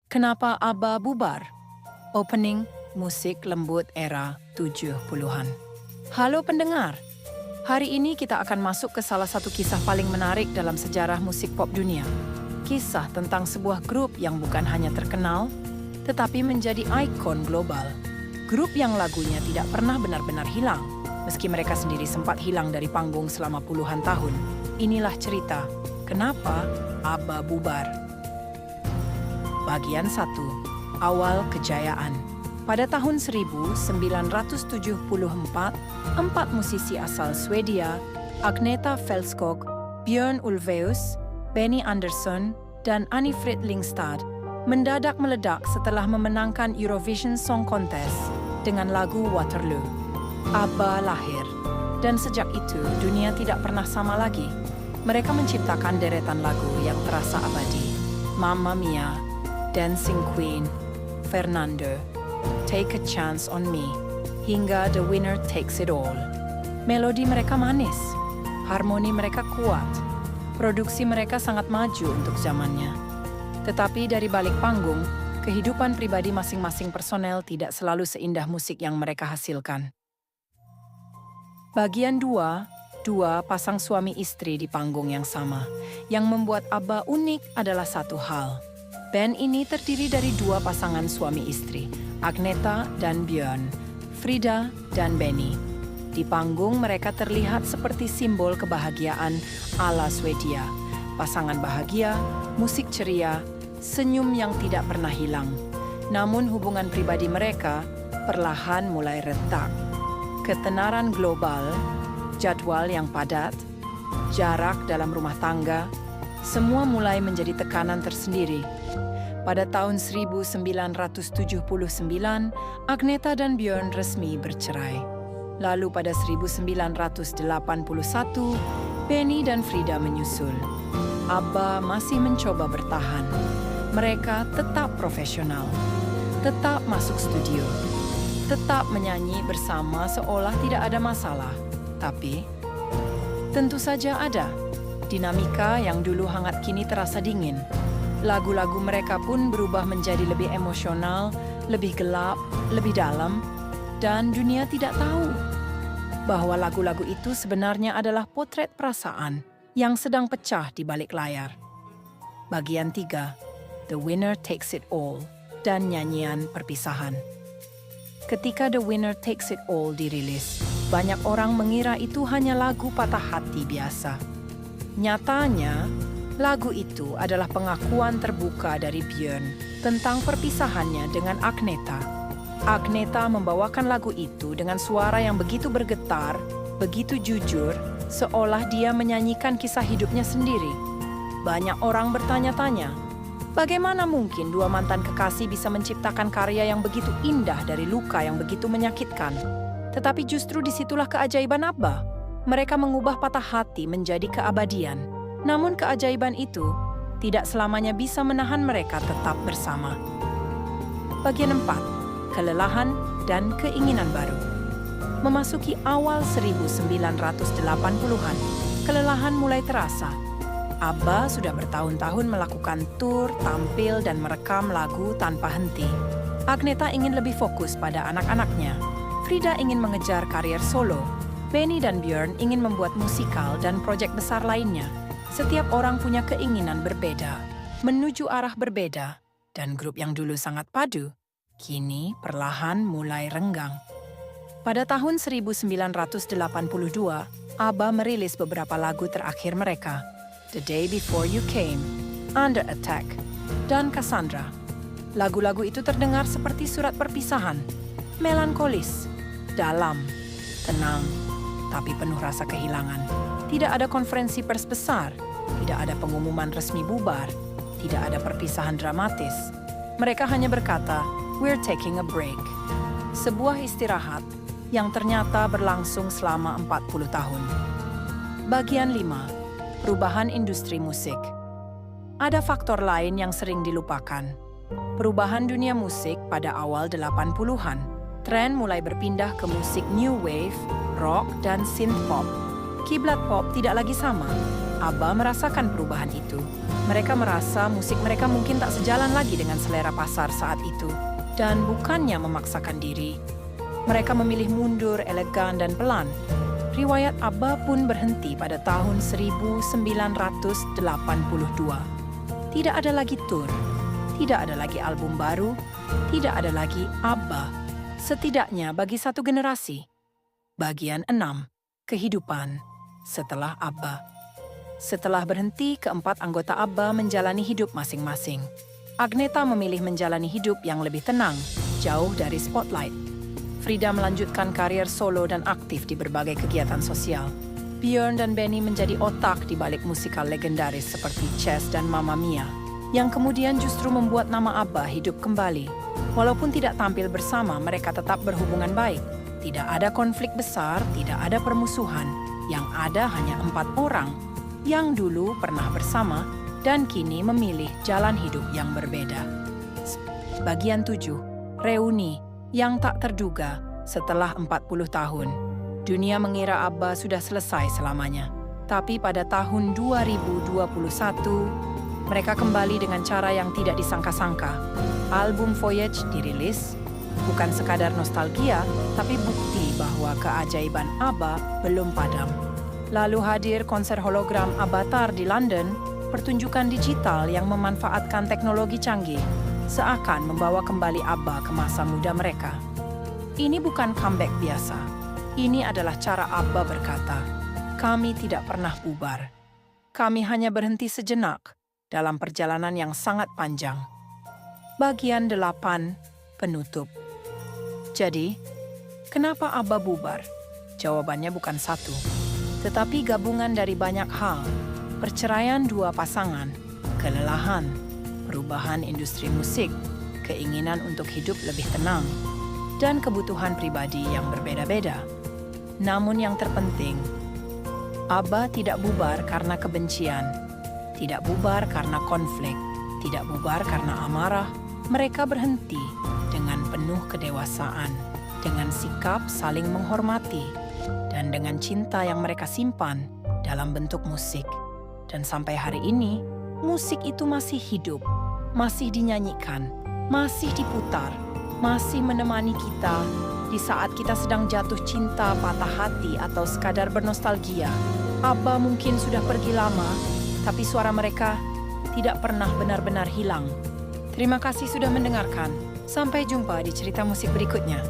Kenapa ABBA bubar? Opening musik lembut era 70-an. Halo pendengar, hari ini kita akan masuk ke salah satu kisah paling menarik dalam sejarah musik pop dunia. Kisah tentang sebuah grup yang bukan hanya terkenal, tetapi menjadi ikon global. Grup yang lagunya tidak pernah benar-benar hilang, meski mereka sendiri sempat hilang dari panggung selama puluhan tahun. Inilah cerita, kenapa ABBA bubar. Bagian 1. Awal kejayaan. Pada tahun 1974, 4 musisi asal Swedia, Agneta Fältskog, Björn Ulvaeus, Benny Andersson, dan Annie Frid Lyngstad mendadak meledak setelah memenangkan Eurovision Song Contest dengan lagu Waterloo. ABBA lahir, dan sejak itu dunia tidak pernah sama lagi. Mereka menciptakan deretan lagu yang terasa abadi. Mamma Mia, Dancing Queen, Fernando, Take a Chance on Me, hingga The Winner Takes It All. Melodi mereka manis, harmoni mereka kuat, produksi mereka sangat maju untuk zamannya. Tetapi dari balik panggung, kehidupan pribadi masing-masing personel tidak selalu seindah musik yang mereka hasilkan. Bagian 2, 2 pasang suami istri di panggung yang sama. Yang membuat ABBA unik adalah satu hal. Band ini terdiri dari 2 pasangan suami istri, Agneta dan Björn, Frida dan Benny. Di panggung mereka terlihat seperti simbol kebahagiaan ala Swedia. Pasangan bahagia, musik ceria, senyum yang tidak pernah hilang. Namun hubungan pribadi mereka perlahan mulai retak. Ketenaran global, jadwal yang padat, jarak dalam rumah tangga, semua mulai menjadi tekanan tersendiri. Pada tahun 1979, Agneta dan Björn resmi bercerai. Lalu pada 1981, Benny dan Frida menyusul. ABBA masih mencoba bertahan. Mereka tetap profesional, tetap masuk studio, tetap menyanyi bersama seolah tidak ada masalah. Tapi, tentu saja ada. Dinamika yang dulu hangat kini terasa dingin. Lagu-lagu mereka pun berubah menjadi lebih emosional, lebih gelap, lebih dalam, dan dunia tidak tahu bahwa lagu-lagu itu sebenarnya adalah potret perasaan yang sedang pecah di balik layar. Bagian 3, The Winner Takes It All, dan nyanyian perpisahan. Ketika The Winner Takes It All dirilis, banyak orang mengira itu hanya lagu patah hati biasa. Nyatanya, lagu itu adalah pengakuan terbuka dari Björn tentang perpisahannya dengan Agneta. Agneta membawakan lagu itu dengan suara yang begitu bergetar, begitu jujur, seolah dia menyanyikan kisah hidupnya sendiri. Banyak orang bertanya-tanya, bagaimana mungkin 2 mantan kekasih bisa menciptakan karya yang begitu indah dari luka yang begitu menyakitkan? Tetapi justru disitulah keajaiban ABBA. Mereka mengubah patah hati menjadi keabadian. Namun keajaiban itu tidak selamanya bisa menahan mereka tetap bersama. Bagian 4, kelelahan dan keinginan baru. Memasuki awal 1980-an, kelelahan mulai terasa. ABBA sudah bertahun-tahun melakukan tur, tampil, dan merekam lagu tanpa henti. Agneta ingin lebih fokus pada anak-anaknya. Frida ingin mengejar karier solo. Benny dan Björn ingin membuat musikal dan proyek besar lainnya. Setiap orang punya keinginan berbeda, menuju arah berbeda, dan grup yang dulu sangat padu, kini perlahan mulai renggang. Pada tahun 1982, ABBA merilis beberapa lagu terakhir mereka, The Day Before You Came, Under Attack, dan Cassandra. Lagu-lagu itu terdengar seperti surat perpisahan, melankolis, dalam, tenang, tapi penuh rasa kehilangan. Tidak ada konferensi pers besar, tidak ada pengumuman resmi bubar, tidak ada perpisahan dramatis. Mereka hanya berkata, "We're taking a break." Sebuah istirahat yang ternyata berlangsung selama 40 tahun. Bagian 5, perubahan industri musik. Ada faktor lain yang sering dilupakan. Perubahan dunia musik pada awal 80-an. Tren mulai berpindah ke musik new wave, rock, dan synth pop. Kiblat pop tidak lagi sama. ABBA merasakan perubahan itu. Mereka merasa musik mereka mungkin tak sejalan lagi dengan selera pasar saat itu. Dan bukannya memaksakan diri, mereka memilih mundur, elegan, dan pelan. Riwayat ABBA pun berhenti pada tahun 1982. Tidak ada lagi tur, tidak ada lagi album baru, tidak ada lagi ABBA. Setidaknya bagi satu generasi. Bagian 6. Kehidupan setelah ABBA. Setelah berhenti, keempat anggota ABBA menjalani hidup masing-masing. Agnetha memilih menjalani hidup yang lebih tenang, jauh dari spotlight. Frida melanjutkan karier solo dan aktif di berbagai kegiatan sosial. Björn dan Benny menjadi otak di balik musikal legendaris seperti Chess dan Mamma Mia, yang kemudian justru membuat nama ABBA hidup kembali. Walaupun tidak tampil bersama, mereka tetap berhubungan baik. Tidak ada konflik besar, tidak ada permusuhan. Yang ada hanya 4 orang yang dulu pernah bersama dan kini memilih jalan hidup yang berbeda. Bagian 7. Reuni yang tak terduga setelah 40 tahun. Dunia mengira ABBA sudah selesai selamanya. Tapi pada tahun 2021, mereka kembali dengan cara yang tidak disangka-sangka. Album Voyage dirilis, bukan sekadar nostalgia, tapi bukti bahwa keajaiban ABBA belum padam. Lalu hadir konser hologram Avatar di London, pertunjukan digital yang memanfaatkan teknologi canggih, seakan membawa kembali ABBA ke masa muda mereka. Ini bukan comeback biasa. Ini adalah cara ABBA berkata, kami tidak pernah bubar. Kami hanya berhenti sejenak dalam perjalanan yang sangat panjang. Bagian 8. Penutup. Jadi, kenapa ABBA bubar? Jawabannya bukan satu, tetapi gabungan dari banyak hal. Perceraian 2 pasangan, kelelahan, perubahan industri musik, keinginan untuk hidup lebih tenang, dan kebutuhan pribadi yang berbeda-beda. Namun yang terpenting, ABBA tidak bubar karena kebencian, tidak bubar karena konflik, tidak bubar karena amarah. Mereka berhenti dengan penuh kedewasaan, dengan sikap saling menghormati, dan dengan cinta yang mereka simpan dalam bentuk musik. Dan sampai hari ini, musik itu masih hidup, masih dinyanyikan, masih diputar, masih menemani kita di saat kita sedang jatuh cinta, patah hati, atau sekadar bernostalgia. ABBA mungkin sudah pergi lama, tapi suara mereka tidak pernah benar-benar hilang. Terima kasih sudah mendengarkan. Sampai jumpa di cerita musik berikutnya.